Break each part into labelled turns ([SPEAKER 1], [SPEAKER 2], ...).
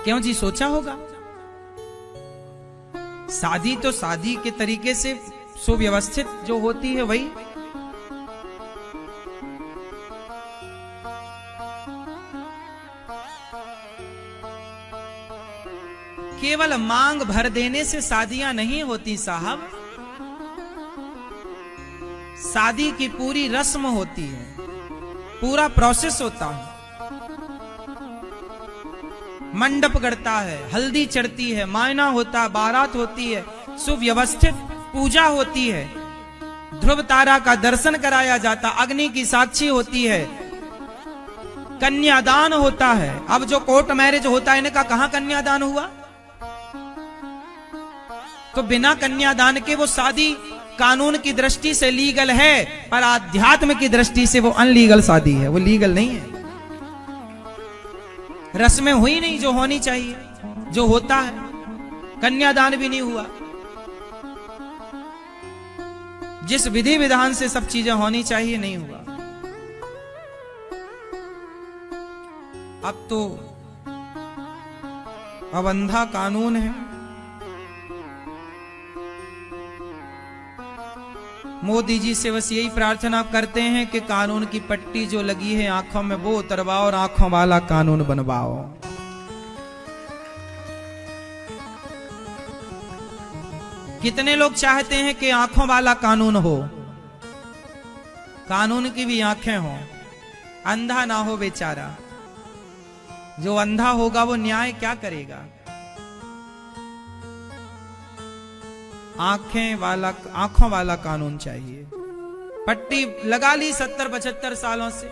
[SPEAKER 1] क्यों जी, सोचा होगा? शादी तो शादी के तरीके से सुव्यवस्थित जो होती है वही। केवल मांग भर देने से शादियां नहीं होती साहब, शादी की पूरी रस्म होती है, पूरा प्रोसेस होता है। मंडप गड़ता है, हल्दी चढ़ती है, मायना होता है, बारात होती है, सुव्यवस्थित पूजा होती है, ध्रुव तारा का दर्शन कराया जाता, अग्नि की साक्षी होती है, कन्यादान होता है। अब जो कोर्ट मैरिज होता है इनका कहां कन्यादान हुआ? तो बिना कन्यादान के वो शादी कानून की दृष्टि से लीगल है, पर आध्यात्म की दृष्टि से वो अनलीगल शादी है, वो लीगल नहीं है। रस्में हुई नहीं जो होनी चाहिए, जो होता है। कन्यादान भी नहीं हुआ। जिस विधि विधान से सब चीजें होनी चाहिए नहीं हुआ। अब तो अब अंधा कानून है। मोदी जी से बस यही प्रार्थना करते हैं कि कानून की पट्टी जो लगी है आंखों में वो उतरवाओ और आंखों वाला कानून बनवाओ। कितने लोग चाहते हैं कि आंखों वाला कानून हो, कानून की भी आंखें हो, अंधा ना हो बेचारा। जो अंधा होगा वो न्याय क्या करेगा? आंखों वाला कानून चाहिए। पट्टी लगा ली 70-75 सालों से,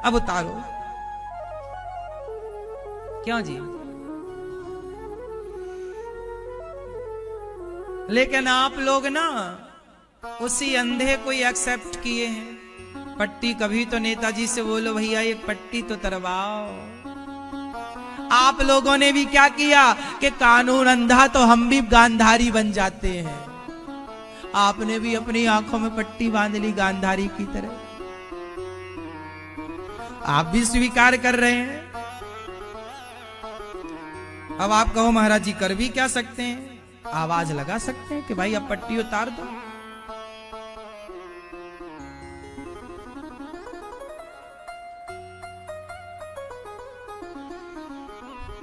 [SPEAKER 1] अब उतारो। क्यों जी? लेकिन आप लोग ना उसी अंधे को एक्सेप्ट किए हैं। पट्टी कभी तो नेताजी से बोलो भैया ये पट्टी तो तरवाओ। आप लोगों ने भी क्या किया कि कानून अंधा तो हम भी गांधारी बन जाते हैं। आपने भी अपनी आंखों में पट्टी बांध ली गांधारी की तरह। आप भी स्वीकार कर रहे हैं। अब आप कहो महाराज जी कर भी क्या सकते हैं? आवाज लगा सकते हैं कि भाई अब पट्टी उतार दो।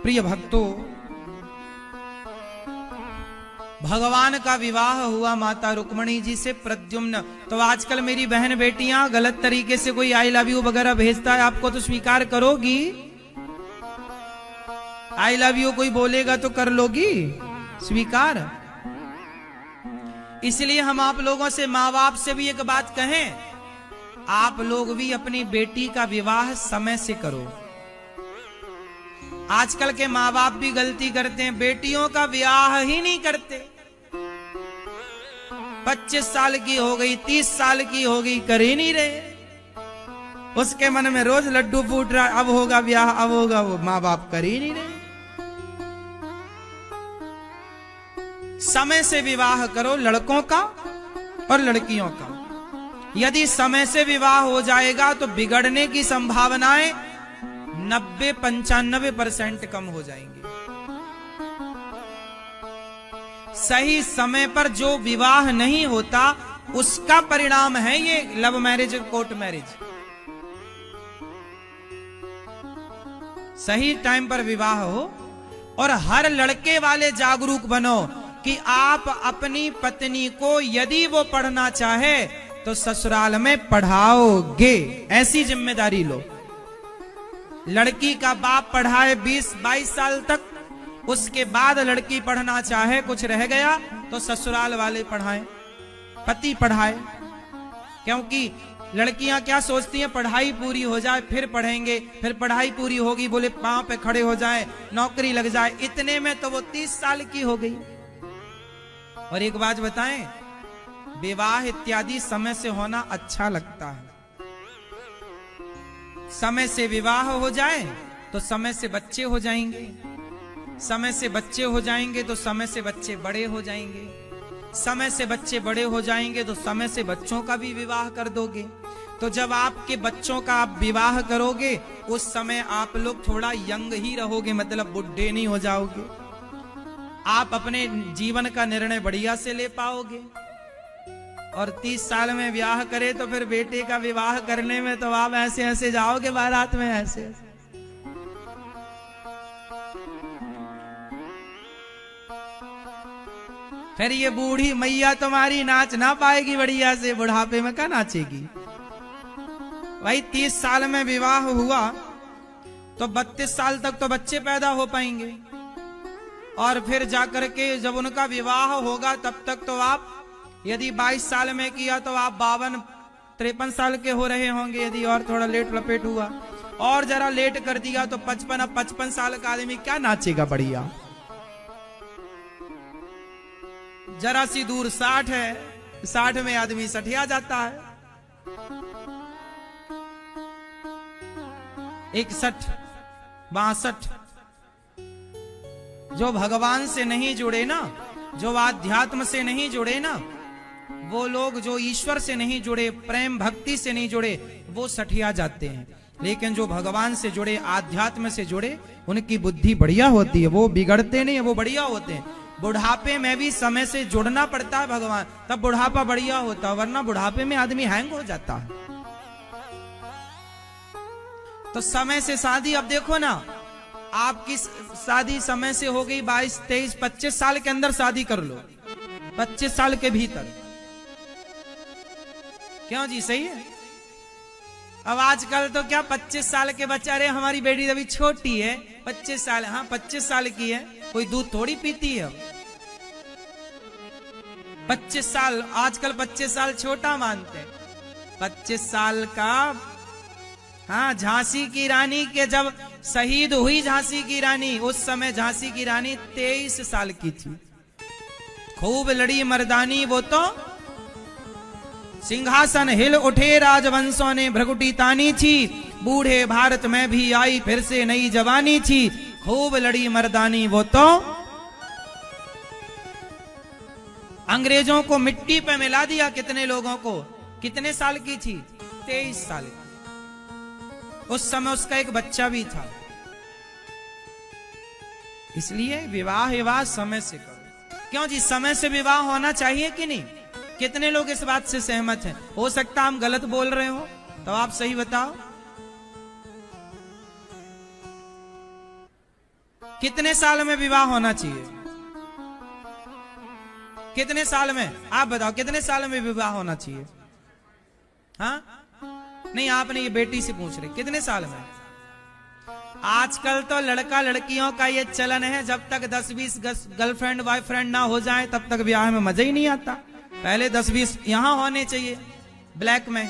[SPEAKER 1] प्रिय भक्तों, भगवान का विवाह हुआ माता रुक्मणी जी से प्रद्युम्न। तो आजकल मेरी बहन बेटियां गलत तरीके से कोई आई लव यू वगैरह भेजता है आपको तो स्वीकार करोगी? आई लव यू कोई बोलेगा तो कर लोगी स्वीकार? इसलिए हम आप लोगों से, माँ बाप से भी एक बात कहें, आप लोग भी अपनी बेटी का विवाह समय से करो। आजकल के माँ बाप भी गलती करते हैं, बेटियों का विवाह ही नहीं करते। 25 साल की हो गई, 30 साल की हो गई, कर ही नहीं रहे। उसके मन में रोज लड्डू फूट रहा, अब होगा ब्याह, अब होगा वो, माँ बाप कर ही नहीं रहे। समय से विवाह करो लड़कों का और लड़कियों का। यदि समय से विवाह हो जाएगा तो बिगड़ने की संभावनाएं 90-95% कम हो जाएंगी। सही समय पर जो विवाह नहीं होता उसका परिणाम है ये लव मैरिज और कोर्ट मैरिज। सही टाइम पर विवाह हो और हर लड़के वाले जागरूक बनो कि आप अपनी पत्नी को यदि वो पढ़ना चाहे तो ससुराल में पढ़ाओगे, ऐसी जिम्मेदारी लो। लड़की का बाप पढ़ाए 20-22 साल तक, उसके बाद लड़की पढ़ना चाहे, कुछ रह गया तो ससुराल वाले पढ़ाएं, पति पढ़ाए। क्योंकि लड़कियां क्या सोचती हैं, पढ़ाई पूरी हो जाए फिर पढ़ेंगे, फिर पढ़ाई पूरी होगी बोले पांव पे खड़े हो जाए, नौकरी लग जाए, इतने में तो वो 30 साल की हो गई। और एक बात बताएं, विवाह इत्यादि समय से होना अच्छा लगता है। समय से विवाह हो जाए तो समय से बच्चे हो जाएंगे, समय से बच्चे हो जाएंगे तो समय से बच्चे बड़े हो जाएंगे, समय से बच्चे बड़े हो जाएंगे तो समय से बच्चों का भी विवाह कर दोगे। तो जब आपके बच्चों का आप विवाह करोगे उस समय आप लोग थोड़ा यंग ही रहोगे, मतलब बुढ़े नहीं हो जाओगे। आप अपने जीवन का निर्णय बढ़िया से ले पाओगे। और 30 साल में ब्याह करे तो फिर बेटे का विवाह करने में तो आप ऐसे ऐसे जाओगे बारात में, ऐसे ऐसे। फिर ये बूढ़ी मैया तुम्हारी नाच ना पाएगी बढ़िया से, बुढ़ापे में क्या नाचेगी। भाई 30 साल में विवाह हुआ तो 32 साल तक तो बच्चे पैदा हो पाएंगे, और फिर जाकर के जब उनका विवाह होगा तब तक तो आप, यदि 22 साल में किया तो आप 52-53 साल के हो रहे होंगे, यदि और थोड़ा लेट लपेट हुआ, और जरा लेट कर दिया तो 55 साल का आदमी क्या नाचेगा बढ़िया। जरा सी दूर 60 है, 60 में आदमी सठिया जाता है। 61, 62, जो भगवान से नहीं जुड़े ना, जो आध्यात्म से नहीं जुड़े ना, वो लोग जो ईश्वर से नहीं जुड़े, प्रेम भक्ति से नहीं जुड़े, वो सठिया जाते हैं। लेकिन जो भगवान से जुड़े, आध्यात्म से जुड़े, उनकी बुद्धि बढ़िया होती है, वो बिगड़ते नहीं है, वो बढ़िया होते हैं। बुढ़ापे में भी समय से जुड़ना पड़ता है भगवान, तब बुढ़ापा बढ़िया होता है, वरना बुढ़ापे में आदमी हैंग हो जाता है। तो समय से शादी, अब देखो ना, आपकी शादी समय से हो गई 22, 23, 25 साल के अंदर शादी कर लो, 25 साल के भीतर। क्यों जी, सही है। अब आजकल तो क्या 25 साल के बच्चे, अरे हमारी बेटी अभी छोटी है, 25 साल, हाँ 25 साल की है, कोई दूध थोड़ी पीती है। 25 साल, आजकल 25 साल छोटा मानते हैं। 25 साल का, हाँ, झांसी की रानी के जब शहीद हुई झांसी की रानी, उस समय झांसी की रानी 23 साल की थी। खूब लड़ी मर्दानी वो तो, सिंहासन हिल उठे राजवंशों ने भ्रकुटी तानी थी, बूढ़े भारत में भी आई फिर से नई जवानी थी। खूब लड़ी मर्दानी वो तो, अंग्रेजों को मिट्टी पे मिला दिया। कितने लोगों को, कितने साल की थी? 23 साल की। उस समय उसका एक बच्चा भी था। इसलिए विवाह समय से करो। क्यों जी, समय से विवाह होना चाहिए कि नहीं? कितने लोग इस बात से सहमत हैं? हो सकता हम गलत बोल रहे हो, तो आप सही बताओ। कितने साल में विवाह होना चाहिए? कितने साल में, आप बताओ, कितने साल में विवाह होना चाहिए? हाँ, नहीं, आपने ये बेटी से पूछ रहे, कितने साल में? आजकल तो लड़का लड़कियों का ये चलन है, जब तक 10-20 गर्लफ्रेंड बॉयफ्रेंड ना हो जाए तब तक ब्याह में मजा ही नहीं आता। पहले 10-20 यहां होने चाहिए ब्लैक में।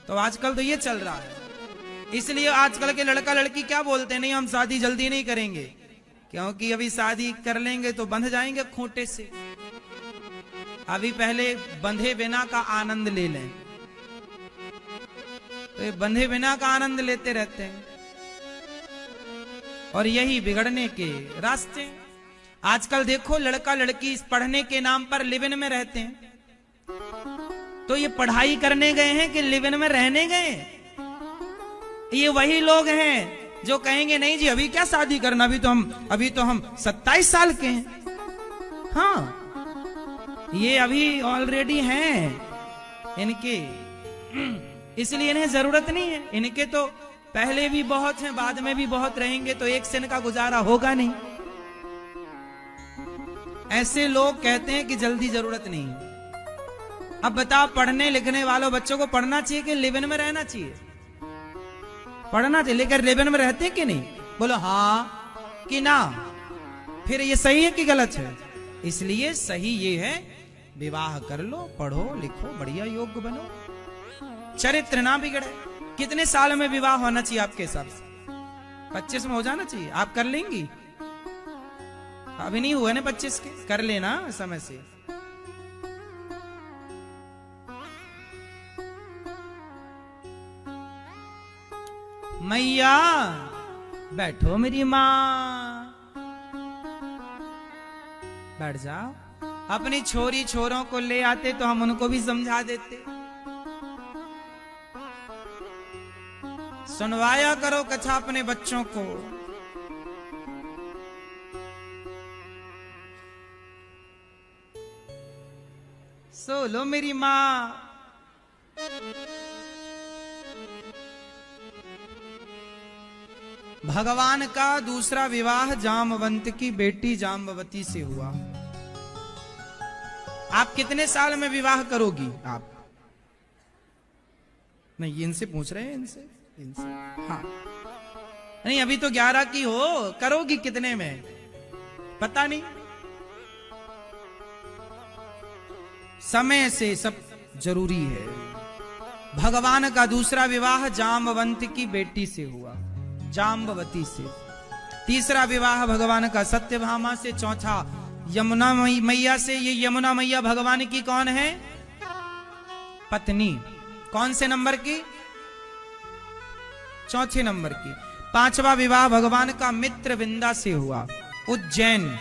[SPEAKER 1] तो आजकल तो ये चल रहा है। इसलिए आजकल के लड़का लड़की क्या बोलते हैं, नहीं हम शादी जल्दी नहीं करेंगे, क्योंकि अभी शादी कर लेंगे तो बंध जाएंगे खूंटे से। अभी पहले बंधे बिना का आनंद ले लें। तो ये बंधे बिना का आनंद लेते रहते हैं, और यही बिगड़ने के रास्ते। आजकल देखो, लड़का लड़की इस पढ़ने के नाम पर लिव इन में रहते हैं। तो ये पढ़ाई करने गए हैं कि लिव इन में रहने गए? ये वही लोग हैं जो कहेंगे नहीं जी अभी क्या शादी करना, अभी तो हम 27 साल के हैं। हाँ, ये अभी ऑलरेडी हैं इनके, इसलिए इन्हें जरूरत नहीं है। इनके तो पहले भी बहुत हैं, बाद में भी बहुत रहेंगे, तो एक से इनका गुजारा होगा नहीं। ऐसे लोग कहते हैं कि जल्दी जरूरत नहीं। अब बताओ, पढ़ने लिखने वालों बच्चों को पढ़ना चाहिए कि लिव इन में रहना चाहिए? पढ़ना चाहिए, लेकिन लिव इन में रहते हैं कि नहीं? बोलो हाँ कि ना। फिर ये सही है कि गलत है? इसलिए सही ये है, विवाह कर लो, पढ़ो लिखो, बढ़िया योग्य बनो, चरित्र ना बिगड़े। कितने साल में विवाह होना चाहिए आपके हिसाब से? 25 में हो जाना चाहिए। आप कर लेंगी? अभी नहीं हुआ ना 25 के, कर लेना समय से। मैया बैठो, मेरी माँ बैठ जाओ। अपनी छोरी छोरों को ले आते तो हम उनको भी समझा देते। सुनवाया करो कथा अपने बच्चों को। सो लो मेरी मां। भगवान का दूसरा विवाह जामवंत की बेटी जाम्बवती से हुआ। आप कितने साल में विवाह करोगी? आप नहीं, इनसे पूछ रहे हैं, इनसे हाँ नहीं, अभी तो 11 की हो, करोगी कितने में पता नहीं। समय से सब जरूरी है। भगवान का दूसरा विवाह जाम्बवंत की बेटी से हुआ, जाम्बवती से। तीसरा विवाह भगवान का सत्यभामा से। चौथा यमुना मैया से। ये यमुना मैया भगवान की कौन है? पत्नी। कौन से नंबर की? चौथे नंबर की। पांचवा विवाह भगवान का मित्रविंदा से हुआ, उज्जैन।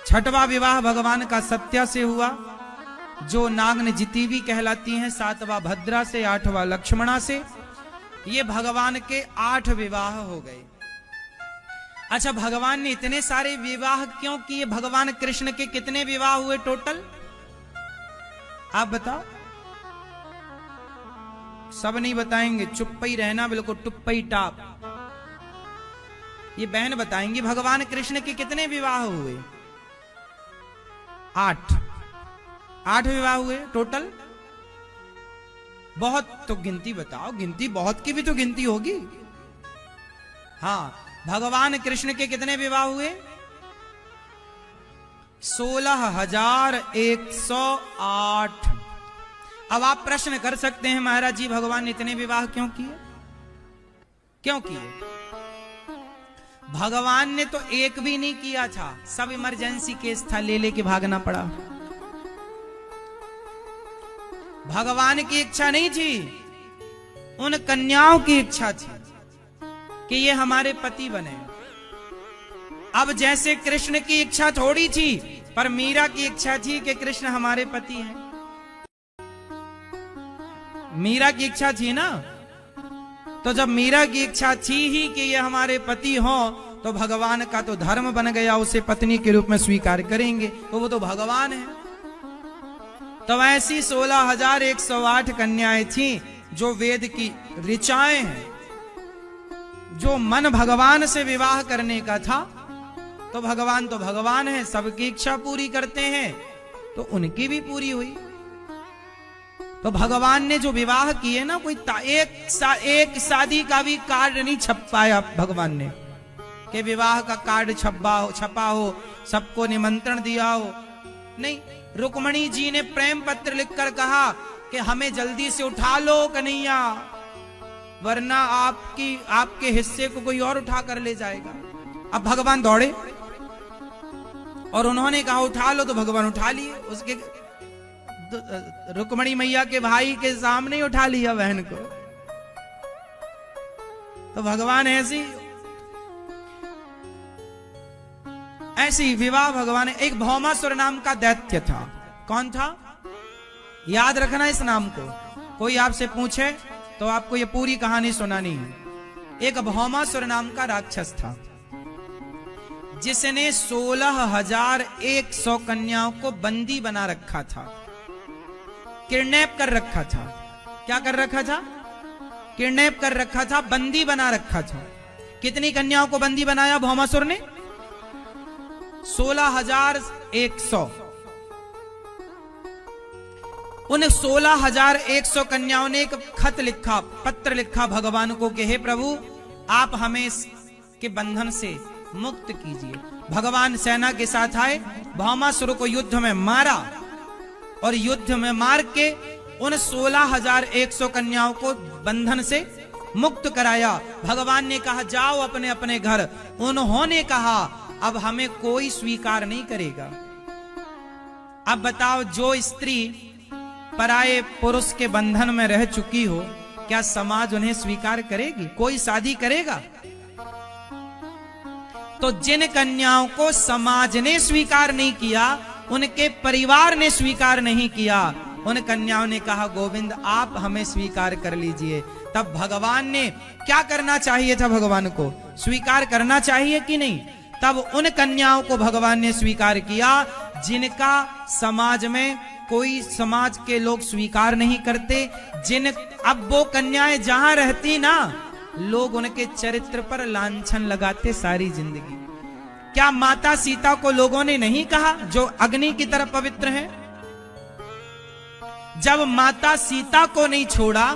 [SPEAKER 1] छठवां विवाह भगवान का सत्या से हुआ, जो नागन जितीवी कहलाती हैं। सातवां भद्रा से। आठवां लक्ष्मणा से। ये भगवान के 8 विवाह हो गए। अच्छा, भगवान ने इतने सारे विवाह क्यों किए? भगवान कृष्ण के कितने विवाह हुए टोटल? आप बताओ। सब नहीं बताएंगे, चुप ही रहना, बिल्कुल टुप ही टाप। ये बहन बताएंगी भगवान कृष्ण के कितने विवाह हुए। 8 विवाह हुए टोटल। बहुत तो गिनती बताओ, गिनती बहुत की भी तो गिनती होगी। हाँ, भगवान कृष्ण के कितने विवाह हुए? 16,108। अब आप प्रश्न कर सकते हैं, महाराज जी भगवान ने इतने विवाह क्यों किए? क्यों किए? भगवान ने तो एक भी नहीं किया था, सब इमरजेंसी केस था, ले लेके भागना पड़ा। भगवान की इच्छा नहीं थी, उन कन्याओं की इच्छा थी कि ये हमारे पति बने। अब जैसे कृष्ण की इच्छा थोड़ी थी, पर मीरा की इच्छा थी कि कृष्ण हमारे पति हैं। मीरा की इच्छा थी ना, तो जब मीरा की इच्छा थी ही कि ये हमारे पति हो, तो भगवान का तो धर्म बन गया, उसे पत्नी के रूप में स्वीकार करेंगे, तो वो तो भगवान है। तो ऐसी 16,108 कन्याएं थी जो वेद की ऋचाएं हैं, जो मन भगवान से विवाह करने का था। तो भगवान है, सबकी इच्छा पूरी करते हैं, तो उनकी भी पूरी हुई। तो भगवान ने जो विवाह किए ना, कोई एक शादी का भी कार्ड नहीं छपाया भगवान ने कि विवाह का कार्ड छपा हो, सबको निमंत्रण दिया हो। नहीं, रुक्मणी जी ने प्रेम पत्र लिखकर कहा कि हमें जल्दी से उठा लो कन्हैया, वरना आपके हिस्से को कोई और उठा कर ले जाएगा। अब भगवान दौड़े और उन्होंने कहा उठा लो, तो भगवान उठा लिए। उसके रुक्मणी मैया के भाई के सामने ही उठा लिया बहन को। तो भगवान ऐसी विवाह भगवान। एक भौमासुर नाम का दैत्य था। कौन था? याद रखना इस नाम को। कोई आपसे पूछे तो आपको ये पूरी कहानी सुनानी है। एक भौमासुर नाम का राक्षस था, जिसने 16,100 कन्याओं को बंदी बना रखा था, किडनैप कर रखा था। क्या कर रखा था? किडनैप कर रखा था, बंदी बना रखा था। कितनी कन्याओं को बंदी बनाया भौमासुर ने? 16,100। उन 16,100 कन्याओं ने एक खत लिखा, पत्र लिखा भगवान को कि हे प्रभु, आप हमें इसके बंधन से मुक्त कीजिए। भगवान सेना के साथ आए, भौमासुर को युद्ध में मारा, और युद्ध में मार के उन 16,100 कन्याओं को बंधन से मुक्त कराया। भगवान ने कहा जाओ अपने अपने घर। उन्होंने कहा अब हमें कोई स्वीकार नहीं करेगा। अब बताओ, जो स्त्री पराये पुरुष के बंधन में रह चुकी हो, क्या समाज उन्हें स्वीकार करेगी? कोई शादी करेगा? तो जिन कन्याओं को समाज ने स्वीकार नहीं किया, उनके परिवार ने स्वीकार नहीं किया, उन कन्याओं ने कहा गोविंद आप हमें स्वीकार कर लीजिए। तब भगवान ने क्या करना चाहिए था, भगवान को स्वीकार करना चाहिए कि नहीं? तब उन कन्याओं को भगवान ने स्वीकार किया जिनका समाज में कोई समाज के लोग स्वीकार नहीं करते। अब वो कन्याएं जहां रहती ना, लोग उनके चरित्र पर लांछन लगाते सारी जिंदगी। क्या माता सीता को लोगों ने नहीं कहा जो अग्नि की तरह पवित्र है? जब माता सीता को नहीं छोड़ा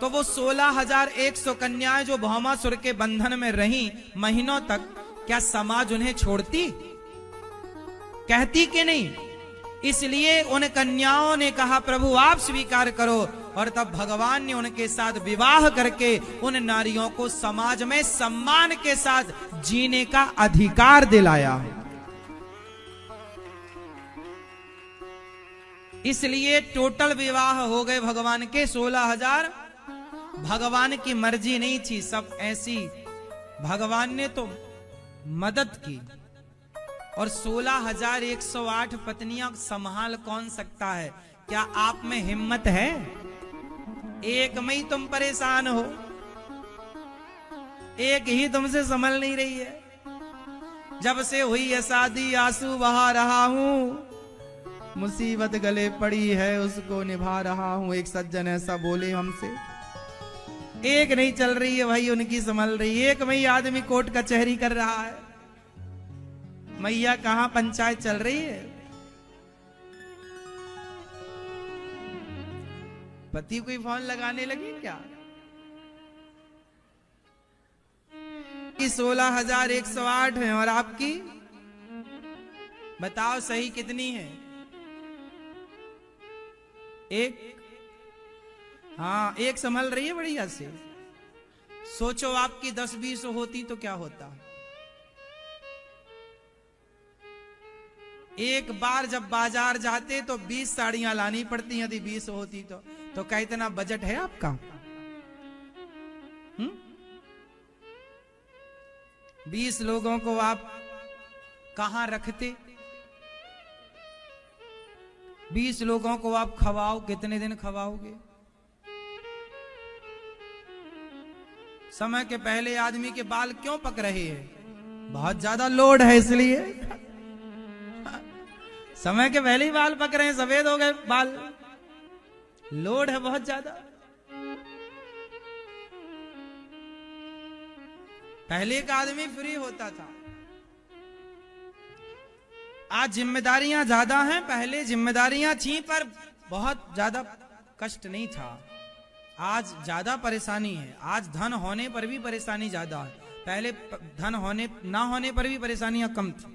[SPEAKER 1] तो वो 16,100 कन्याएं जो भौमासुर के बंधन में रहीं महीनों तक, क्या समाज उन्हें छोड़ती? कहती कि नहीं? इसलिए उन कन्याओं ने कहा प्रभु आप स्वीकार करो, और तब भगवान ने उनके साथ विवाह करके उन नारियों को समाज में सम्मान के साथ जीने का अधिकार दिलाया। इसलिए टोटल विवाह हो गए भगवान के 16,000। भगवान की मर्जी नहीं थी, सब ऐसी भगवान ने तो मदद की। और 16,108 पत्नियां संभाल कौन सकता है? क्या आप में हिम्मत है? एक में ही तुम परेशान हो, एक ही तुमसे संभल नहीं रही है। जब से हुई है शादी आंसू बहा रहा हूं, मुसीबत गले पड़ी है उसको निभा रहा हूं। एक सज्जन ऐसा बोले हमसे। एक नहीं चल रही है भाई उनकी संभल रही, एक में ही आदमी कोर्ट कचहरी कर रहा है। मैया कहां पंचायत चल रही है? पति कोई फोन लगाने लगी क्या? कि 16,108 है और आपकी बताओ सही कितनी है? एक। हाँ, एक संभल रही है बढ़िया से। सोचो आपकी 10-20 होती तो क्या होता? एक बार जब बाजार जाते तो 20 साड़ियां लानी पड़ती, यदि 20 होती तो क्या इतना बजट है आपका? 20 लोगों को आप कहां रखते? 20 लोगों को आप खवाओ, कितने दिन खवाओगे? समय के पहले आदमी के बाल क्यों पक रहे हैं? बहुत ज्यादा लोड है इसलिए। समय के पहले ही बाल पक रहे हैं, सफेद हो गए बाल, लोड है बहुत ज्यादा। पहले का आदमी फ्री होता था, आज जिम्मेदारियां ज्यादा हैं। पहले जिम्मेदारियां थी पर बहुत ज्यादा कष्ट नहीं था। आज ज्यादा परेशानी है। आज धन होने पर भी परेशानी ज्यादा है, पहले धन होने ना होने पर भी परेशानियां कम थी।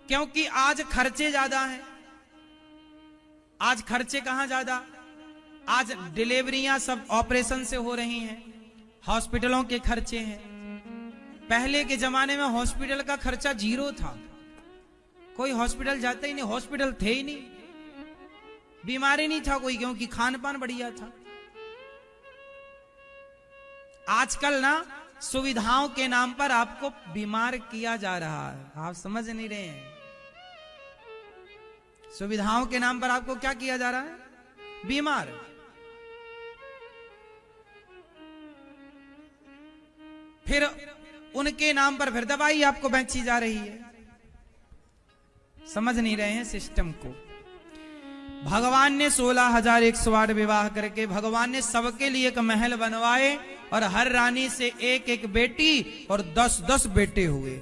[SPEAKER 1] क्योंकि आज खर्चे ज्यादा हैं। आज खर्चे कहां ज्यादा? आज डिलीवरियां सब ऑपरेशन से हो रही हैं, हॉस्पिटलों के खर्चे हैं। पहले के जमाने में हॉस्पिटल का खर्चा 0 था, कोई हॉस्पिटल जाता ही नहीं, हॉस्पिटल थे ही नहीं, बीमारी नहीं था कोई, क्योंकि खान पान बढ़िया था। आजकल ना सुविधाओं के नाम पर आपको बीमार किया जा रहा है, आप समझ नहीं रहे हैं। सुविधाओं के नाम पर आपको क्या किया जा रहा है? बीमार। फिर उनके नाम पर फिर दवाई आपको बेची जा रही है। समझ नहीं रहे हैं सिस्टम को। भगवान ने 16,108 विवाह करके भगवान ने सबके लिए एक महल बनवाए और हर रानी से एक एक बेटी और 10-10 बेटे हुए।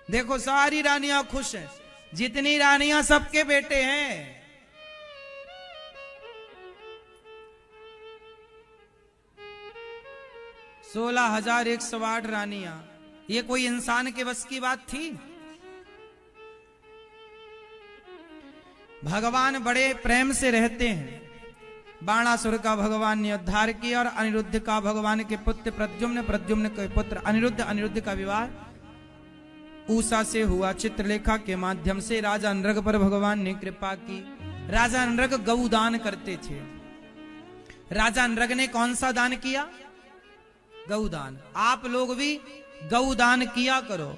[SPEAKER 1] देखो सारी रानियां खुश हैं, जितनी रानियां सबके बेटे हैं। सोलह 16,108 रानियां, ये कोई इंसान के बस की बात थी? भगवान बड़े प्रेम से रहते हैं। बाणासुर का भगवान ने उद्धार किया और अनिरुद्ध का भगवान के पुत्र प्रद्युम्न, प्रद्युम्न के पुत्र अनिरुद्ध, अनिरुद्ध का विवाह ऊषा से हुआ। चित्रलेखा के माध्यम से राजा नृग पर भगवान ने कृपा की। राजा नृग गौ दान करते थे। राजा नृग ने कौन सा दान किया? गौ दान। आप लोग भी गौ दान किया करो।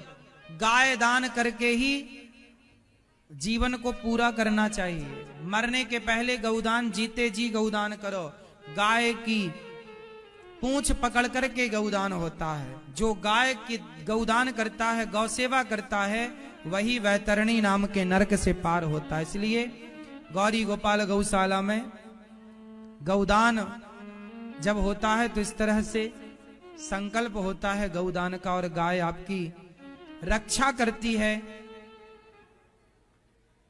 [SPEAKER 1] गाय दान करके ही जीवन को पूरा करना चाहिए। मरने के पहले गौदान, जीते जी गौदान करो। गाय की पूंछ पकड़ करके गौदान होता है। जो गाय की गौदान करता है, गौ सेवा करता है, वही वैतरणी नाम के नरक से पार होता है। इसलिए गौरी गोपाल गौशाला में गौदान जब होता है तो इस तरह से संकल्प होता है गौदान का, और गाय आपकी रक्षा करती है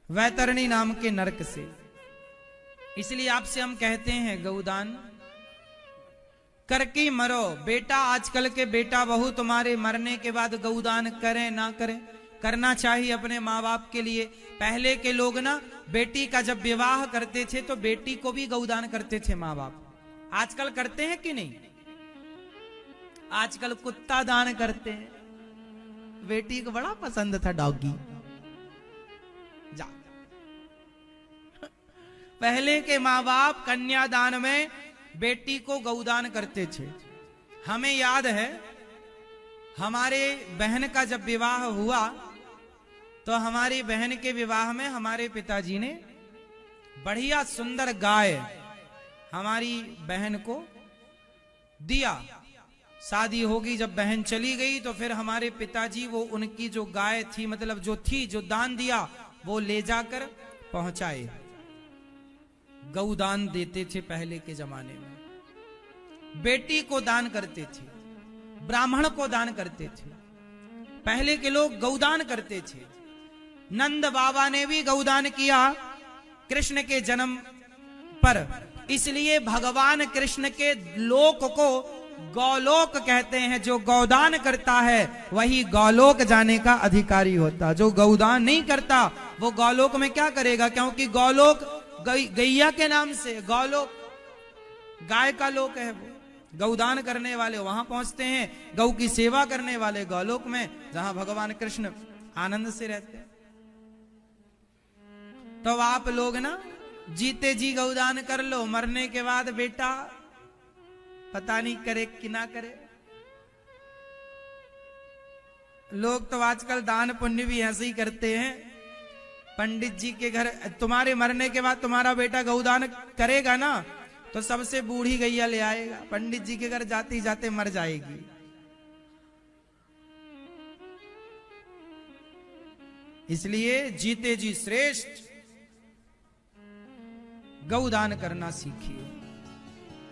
[SPEAKER 1] वैतरणी नाम के नरक से। इसलिए आपसे हम कहते हैं गौदान करके मरो। बेटा, आजकल के बेटा बहू तुम्हारे मरने के बाद गौदान करें ना करें, करना चाहिए अपने माँ बाप के लिए। पहले के लोग ना बेटी का जब विवाह करते थे तो बेटी को भी गौदान करते थे माँ बाप। आजकल करते हैं कि नहीं? आजकल कुत्ता दान करते हैं। बेटी को बड़ा पसंद था डॉगी। जा पहले के माँ बाप कन्यादान में बेटी को गौदान करते थे। हमें याद है हमारे बहन का जब विवाह हुआ तो हमारी बहन के विवाह में हमारे पिताजी ने बढ़िया सुंदर गाय हमारी बहन को दिया। शादी होगी, जब बहन चली गई तो फिर हमारे पिताजी वो उनकी जो गाय थी, मतलब जो थी, जो दान दिया, वो ले जाकर पहुंचाए। गौदान देते थे पहले के जमाने में। बेटी को दान करते थे, ब्राह्मण को दान करते थे। पहले के लोग गौदान करते थे। नंद बाबा ने भी गौदान किया कृष्ण के जन्म पर। इसलिए भगवान कृष्ण के लोक को गौलोक कहते हैं। जो गौदान करता है वही गौलोक जाने का अधिकारी होता। जो गौदान नहीं करता वो गौलोक में क्या करेगा? क्योंकि गौलोक गैया के नाम से, गौलोक गाय का लोक है। वो गौदान करने वाले वहां पहुंचते हैं, गौ की सेवा करने वाले गौलोक में, जहां भगवान कृष्ण आनंद से रहते हैं। तो आप लोग ना जीते जी गौदान कर लो, मरने के बाद बेटा पता नहीं करे कि ना करे। लोग तो आजकल दान पुण्य भी ऐसे ही करते हैं। पंडित जी के घर तुम्हारे मरने के बाद तुम्हारा बेटा गौदान करेगा ना तो सबसे बूढ़ी गैया ले आएगा। पंडित जी के घर जाते ही जाते मर जाएगी। इसलिए जीते जी श्रेष्ठ गौदान करना सीखिए।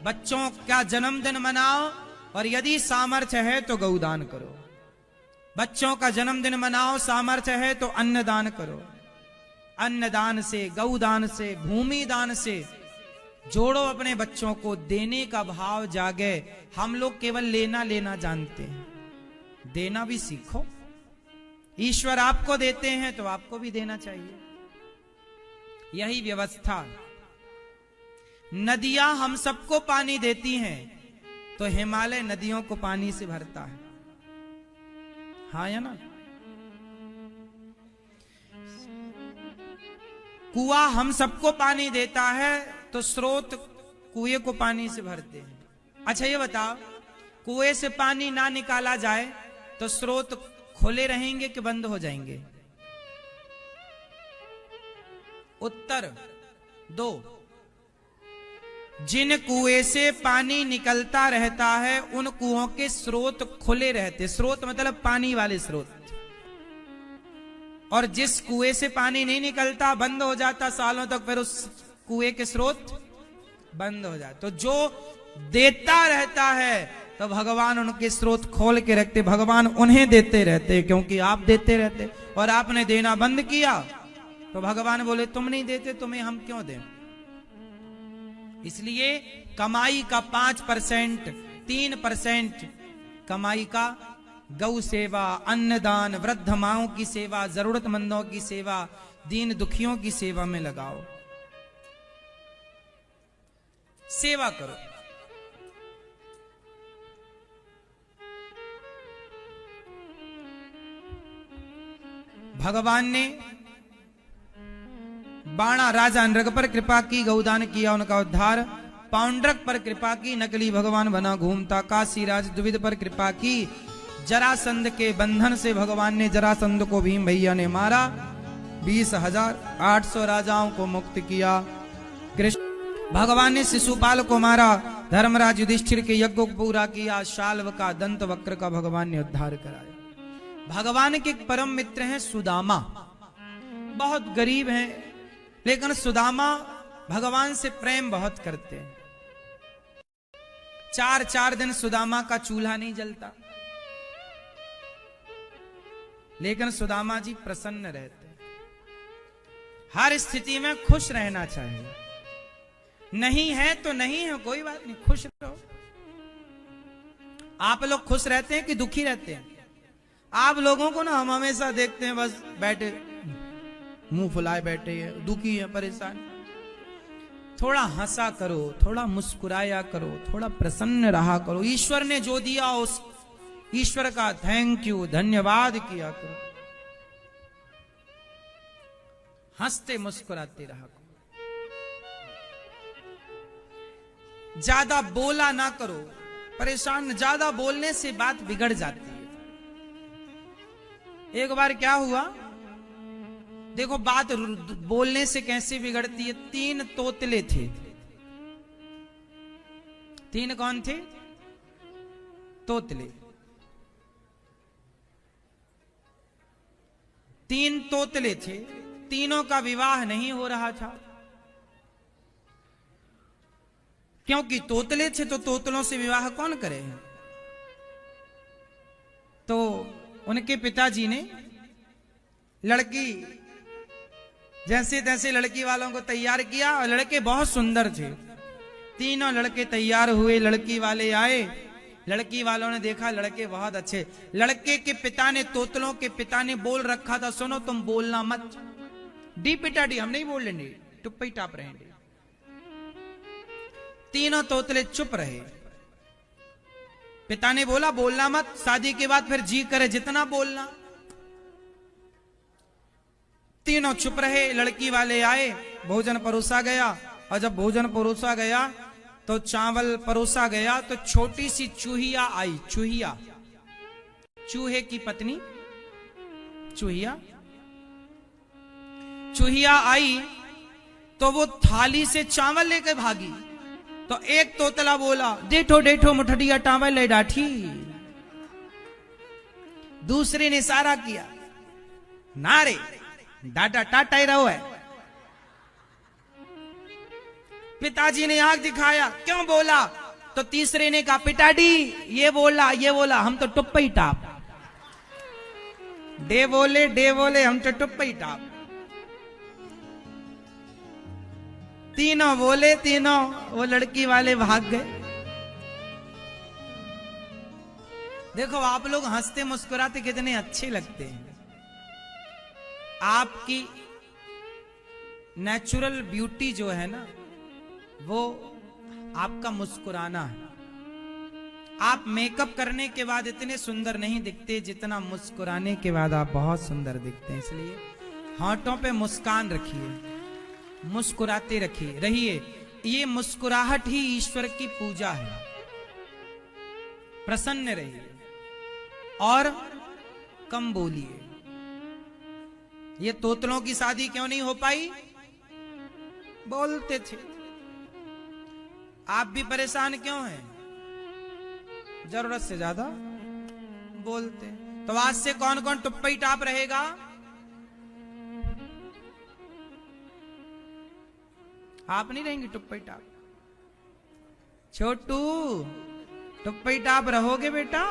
[SPEAKER 1] बच्चों का जन्मदिन मनाओ और यदि सामर्थ्य है तो गौदान करो। बच्चों का जन्मदिन मनाओ, सामर्थ्य है तो अन्नदान करो। अन्नदान से, गौदान से, भूमि दान से जोड़ो अपने बच्चों को। देने का भाव जागे। हम लोग केवल लेना लेना जानते हैं, देना भी सीखो। ईश्वर आपको देते हैं तो आपको भी देना चाहिए। यही व्यवस्था। नदियां हम सबको पानी देती हैं तो हिमालय नदियों को पानी से भरता है। हाँ या ना? कुआं हम सबको पानी देता है तो स्रोत कुएं को पानी से भरते हैं। अच्छा ये बताओ, कुएं से पानी ना निकाला जाए तो स्रोत खुले रहेंगे कि बंद हो जाएंगे? उत्तर दो। जिन कुएं से पानी निकलता रहता है उन कुओं के स्रोत खुले रहते। स्रोत मतलब पानी वाले स्रोत। और जिस कुएं से पानी नहीं निकलता, बंद हो जाता सालों तक, फिर उस कुएं के स्रोत बंद हो जाते। तो जो देता रहता है तो भगवान उनके स्रोत खोल के रखते। भगवान उन्हें देते रहते क्योंकि आप देते रहते। और आपने देना बंद किया तो भगवान बोले तुम नहीं देते, तुम्हें हम क्यों दें? इसलिए कमाई का 5%, 3% कमाई का गौ सेवा, अन्नदान, वृद्ध माओं की सेवा, जरूरतमंदों की सेवा, दीन दुखियों की सेवा में लगाओ। सेवा करो। भगवान ने बाणा राजा नृग पर कृपा की, गौदान किया, उनका उद्धार। पौंड्रक पर कृपा की, नकली भगवान बना घूमता। काशीराज द्विविद पर कृपा की, जरासंध के बंधन से भगवान ने जरासंध को भीम भैया ने मारा। 20,800 राजाओं को मुक्त किया। कृष्ण भगवान ने शिशुपाल को मारा, धर्मराज युधिष्ठिर के यज्ञ को पूरा किया, शाल्व का दंत वक्र का भगवान ने उद्धार कराया। भगवान के एक परम मित्र हैं सुदामा, बहुत गरीब हैं, लेकिन सुदामा भगवान से प्रेम बहुत करते हैं। 4 दिन सुदामा का चूल्हा नहीं जलता, लेकिन सुदामा जी प्रसन्न रहते हैं। हर स्थिति में खुश रहना चाहिए, नहीं है तो नहीं है, कोई बात नहीं, खुश रहो। आप लोग खुश रहते हैं कि दुखी रहते हैं? आप लोगों को ना हम हमेशा देखते हैं बस बैठे मुंह फुलाए बैठे हैं, दुखी है, परेशान। थोड़ा हंसा करो, थोड़ा मुस्कुराया करो, थोड़ा प्रसन्न रहा करो। ईश्वर ने जो दिया उस ईश्वर का थैंक यू, धन्यवाद किया करो। हंसते मुस्कुराते रहा करो। ज्यादा बोला ना करो, परेशान ज्यादा बोलने से बात बिगड़ जाती है। एक बार क्या हुआ, देखो बात बोलने से कैसे बिगड़ती है। 3 तोतले थे। 3 कौन थे? तोतले। 3 तोतले थे, तीनों का विवाह नहीं हो रहा था, क्योंकि तोतले थे तो तोतलों से विवाह कौन करे। तो उनके पिताजी ने लड़की जैसे तैसे लड़की वालों को तैयार किया, और लड़के बहुत सुंदर थे। तीनों लड़के तैयार हुए, लड़की वाले आए, लड़की वालों ने देखा लड़के बहुत अच्छे। लड़के के पिता ने, तोतलों के पिता ने बोल रखा था, सुनो तुम बोलना मत, डी पिटा डी, हम नहीं बोल लेंगे, टुप्पा ही टाप रहेंगे। तीनों तोतले चुप रहे। पिता ने बोला बोलना मत, शादी के बाद फिर जी करे जितना बोलना। तीनों चुप रहे। लड़की वाले आए, भोजन परोसा गया, और जब भोजन परोसा गया तो चावल परोसा गया तो छोटी सी चूहिया आई। चूहिया, चूहे की पत्नी चूहिया। चूहिया आई तो वो थाली से चावल लेकर भागी। तो एक तोतला बोला डेठो डेठो मुठड़िया टावल ले डाठी। दूसरे ने इशारा किया, नारे डाटा टाटा ही रहो है। पिताजी ने आंख दिखाया, क्यों बोला? तो तीसरे ने कहा पिताजी ये बोला हम तो टुप्पा ही टाप। डे बोले हम तो टुप्पा ही टाप। तीनों बोले, तीनों वो लड़की वाले भाग गए। देखो आप लोग हंसते मुस्कुराते कितने अच्छे लगते हैं। आपकी नेचुरल ब्यूटी जो है ना, वो आपका मुस्कुराना है। आप मेकअप करने के बाद इतने सुंदर नहीं दिखते जितना मुस्कुराने के बाद आप बहुत सुंदर दिखते हैं। इसलिए होंठों पे मुस्कान रखिए, मुस्कुराते रहिए। ये मुस्कुराहट ही ईश्वर की पूजा है। प्रसन्न रहिए और कम बोलिए। ये तोतलों की शादी क्यों नहीं हो पाई? बोलते थे। आप भी परेशान क्यों हैं? जरूरत से ज्यादा बोलते। तो आज से कौन कौन टुप्पा ही टाप रहेगा? आप नहीं रहेंगे टुप्पा ही टाप? छोटू टुप्पा ही टाप रहोगे बेटा?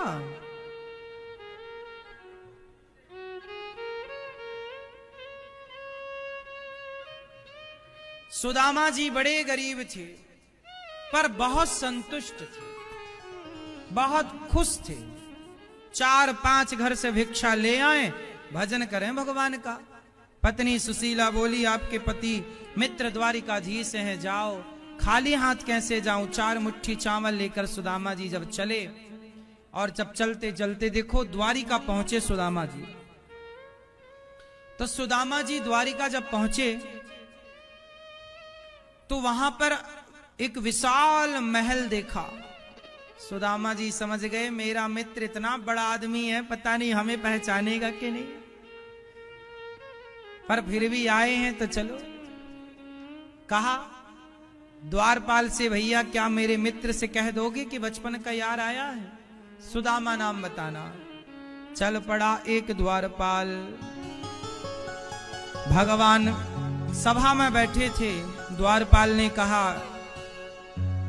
[SPEAKER 1] सुदामा जी बड़े गरीब थे, पर बहुत संतुष्ट थे, बहुत खुश थे। 4-5 घर से भिक्षा ले आए, भजन करें भगवान का। पत्नी सुशीला बोली आपके पति मित्र द्वारिकाधीश हैं, जाओ। खाली हाथ कैसे जाऊं? 4 मुट्ठी चावल लेकर सुदामा जी जब चले, और जब चलते चलते देखो द्वारिका पहुंचे सुदामा जी। तो सुदामा जी द्वारिका जब पहुंचे तो वहां पर एक विशाल महल देखा। सुदामा जी समझ गए मेरा मित्र इतना बड़ा आदमी है, पता नहीं हमें पहचानेगा कि नहीं। पर फिर भी आए हैं तो चलो। कहा द्वारपाल से, भैया क्या मेरे मित्र से कह दोगे कि बचपन का यार आया है, सुदामा नाम बताना। चल पड़ा एक द्वारपाल। भगवान सभा में बैठे थे। द्वारपाल ने कहा,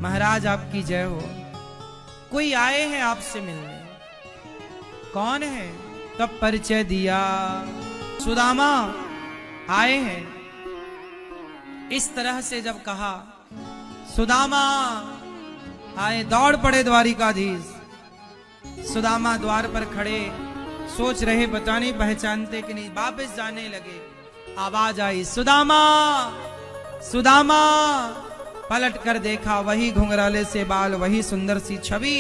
[SPEAKER 1] महाराज आपकी जय हो, कोई आए हैं आपसे मिलने। कौन है? तब परिचय दिया, सुदामा आए हैं। इस तरह से जब कहा, सुदामा आए, दौड़ पड़े द्वारिकाधीश। सुदामा द्वार पर खड़े सोच रहे, पता नहीं पहचानते कि नहीं। वापस जाने लगे, आवाज आई, सुदामा सुदामा। पलट कर देखा, वही घुंघराले से बाल, वही सुंदर सी छवि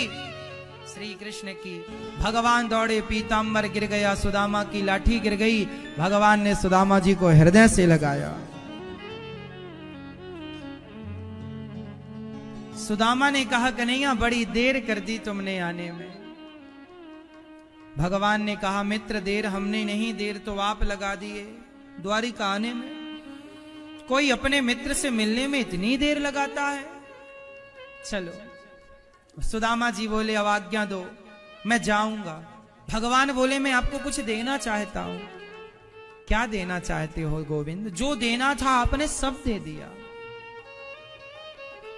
[SPEAKER 1] श्री कृष्ण की। भगवान दौड़े, पीतांबर गिर गया, सुदामा की लाठी गिर गई। भगवान ने सुदामा जी को हृदय से लगाया। सुदामा ने कहा, कन्हैया बड़ी देर कर दी तुमने आने में। भगवान ने कहा, मित्र देर हमने नहीं, देर तो आप लगा दिए द्वारिका आने में। कोई अपने मित्र से मिलने में इतनी देर लगाता है? चलो। सुदामा जी बोले, अब आज्ञा दो, मैं जाऊंगा। भगवान बोले, मैं आपको कुछ देना चाहता हूं। क्या देना चाहते हो गोविंद? जो देना था आपने सब दे दिया।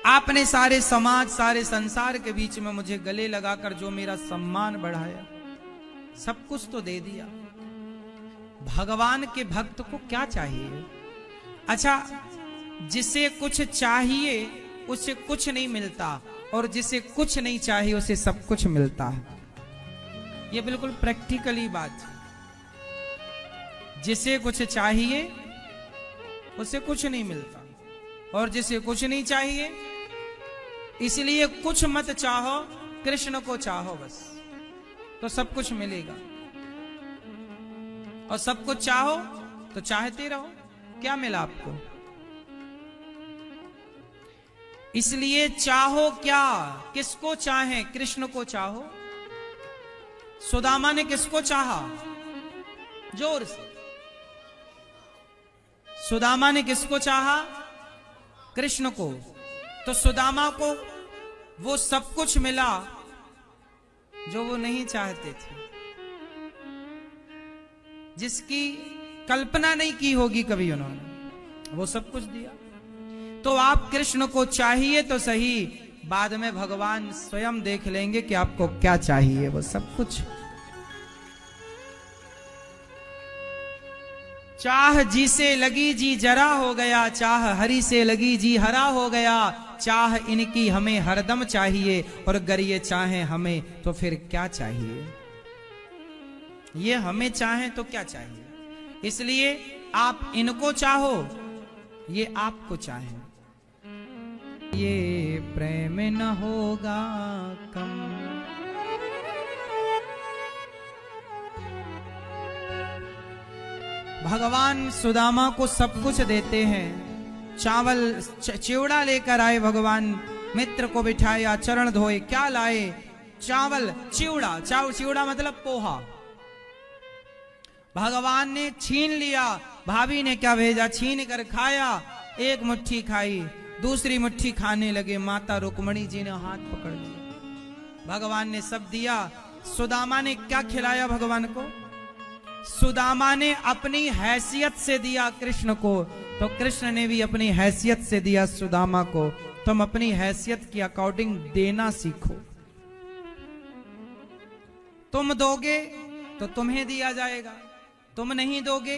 [SPEAKER 1] आपने सारे समाज, सारे संसार के बीच में मुझे गले लगाकर जो मेरा सम्मान बढ़ाया, सब कुछ तो दे दिया। भगवान के भक्त को क्या चाहिए? अच्छा, जिसे कुछ चाहिए उसे कुछ नहीं मिलता, और जिसे कुछ नहीं चाहिए उसे सब कुछ मिलता है। ये बिल्कुल प्रैक्टिकली बात है। जिसे कुछ चाहिए उसे कुछ नहीं मिलता, और जिसे कुछ नहीं चाहिए, इसलिए कुछ मत चाहो, कृष्ण को चाहो बस, तो सब कुछ मिलेगा। और सब कुछ चाहो तो चाहते रहो। क्या मिला आपको? इसलिए चाहो क्या, किसको चाहे? कृष्ण को चाहो। सुदामा ने किसको चाहा? जोर से। सुदामा ने किसको चाहा? कृष्ण को। तो सुदामा को वो सब कुछ मिला जो वो नहीं चाहते थे, जिसकी कल्पना नहीं की होगी कभी उन्होंने, वो सब कुछ दिया। तो आप कृष्ण को चाहिए तो सही, बाद में भगवान स्वयं देख लेंगे कि आपको क्या चाहिए, वो सब कुछ। चाह जी से लगी जी जरा हो गया, चाह हरि से लगी जी हरा हो गया। चाह इनकी हमें हरदम चाहिए, और अगर ये चाहे हमें तो फिर क्या चाहिए? ये हमें चाहे तो क्या चाहिए? इसलिए आप इनको चाहो, ये आपको चाहे। ये प्रेम न होगा कम। भगवान सुदामा को सब कुछ देते हैं। चावल चिवड़ा लेकर आए भगवान, मित्र को बिठाया, चरण धोए। क्या लाए? चावल चिवड़ा। चिवड़ा मतलब पोहा। भगवान ने छीन लिया। भाभी ने क्या भेजा? छीन कर खाया। एक मुट्ठी खाई, दूसरी मुट्ठी खाने लगे। माता रुक्मणी जी ने हाथ पकड़ लिया। भगवान ने सब दिया। सुदामा ने क्या खिलाया भगवान को? सुदामा ने अपनी हैसियत से दिया कृष्ण को, तो कृष्ण ने भी अपनी हैसियत से दिया सुदामा को। तुम अपनी हैसियत के अकॉर्डिंग देना सीखो। तुम दोगे तो तुम्हें दिया जाएगा, तुम नहीं दोगे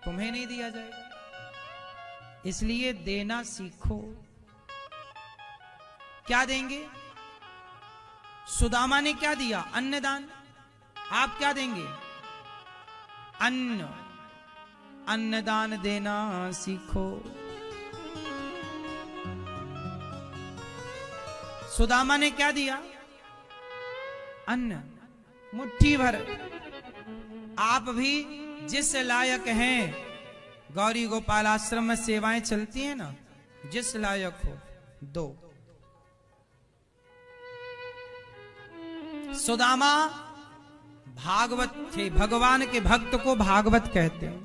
[SPEAKER 1] तुम्हें नहीं दिया जाएगा। इसलिए देना सीखो। क्या देंगे? सुदामा ने क्या दिया? अन्नदान। आप क्या देंगे? अन्न। अन्नदान देना सीखो। सुदामा ने क्या दिया? अन्न, मुट्ठी भर। आप भी जिस लायक हैं, गौरी गोपाल आश्रम में सेवाएं चलती हैं ना, जिस लायक हो दो। सुदामा भागवत थे। भगवान के भक्त को भागवत कहते हैं।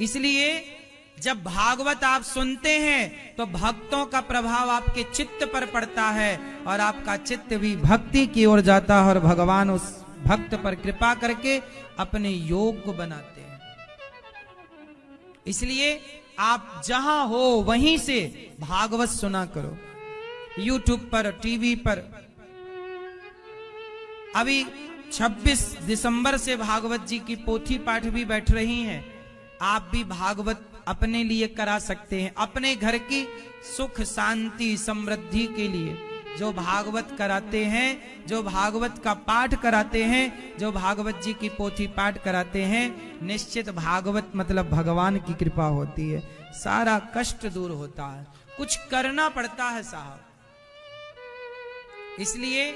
[SPEAKER 1] इसलिए जब भागवत आप सुनते हैं तो भक्तों का प्रभाव आपके चित्त पर पड़ता है और आपका चित्त भी भक्ति की ओर जाता है और भगवान उस भक्त पर कृपा करके अपने योग को बनाते हैं। इसलिए आप जहां हो वहीं से भागवत सुना करो, यूट्यूब पर, टीवी पर। अभी 26 दिसंबर से भागवत जी की पोथी पाठ भी बैठ रही हैं। आप भी भागवत अपने लिए करा सकते हैं, अपने घर की सुख शांति समृद्धि के लिए। जो भागवत कराते हैं, जो भागवत का पाठ कराते हैं, जो भागवत जी की पोथी पाठ कराते हैं, निश्चित भागवत मतलब भगवान की कृपा होती है, सारा कष्ट दूर होता है। कुछ करना पड़ता है साहब, इसलिए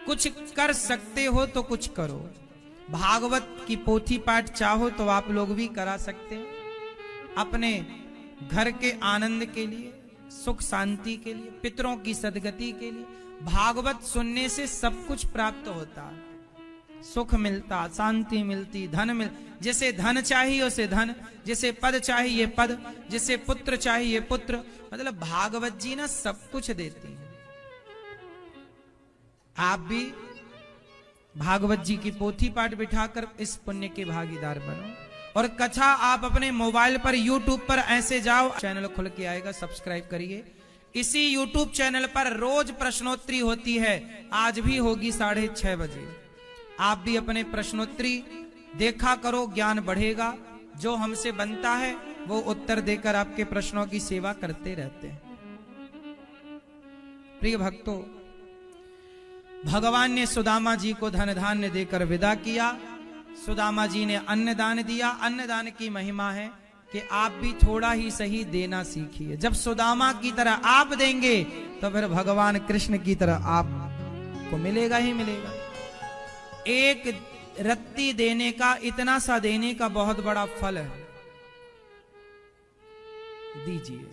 [SPEAKER 1] कुछ कर सकते हो तो कुछ करो। भागवत की पोथी पाठ चाहो तो आप लोग भी करा सकते हो, अपने घर के आनंद के लिए, सुख शांति के लिए, पितरों की सदगति के लिए। भागवत सुनने से सब कुछ प्राप्त होता है, सुख मिलता, शांति मिलती, धन मिल, जिसे धन चाहिए उसे धन, जिसे पद चाहिए पद, जिसे पुत्र चाहिए पुत्र। मतलब भागवत जी ना सब कुछ देती है। आप भी भागवत जी की पोथी पाठ बिठाकर इस पुण्य के भागीदार बनो। और कथा आप अपने मोबाइल पर, यूट्यूब पर ऐसे जाओ, चैनल खुल के आएगा, सब्सक्राइब करिए। इसी यूट्यूब चैनल पर रोज प्रश्नोत्तरी होती है, आज भी होगी 6:30 बजे। आप भी अपने प्रश्नोत्तरी देखा करो, ज्ञान बढ़ेगा। जो हमसे बनता है वो उत्तर देकर आपके प्रश्नों की सेवा करते रहते हैं। प्रिय भक्तों, भगवान ने सुदामा जी को धन धान्य देकर विदा किया। सुदामा जी ने अन्नदान दिया। अन्नदान की महिमा है कि आप भी थोड़ा ही सही देना सीखिए। जब सुदामा की तरह आप देंगे तो फिर भगवान कृष्ण की तरह आपको मिलेगा ही मिलेगा। एक रत्ती देने का, इतना सा देने का बहुत बड़ा फल है। दीजिए।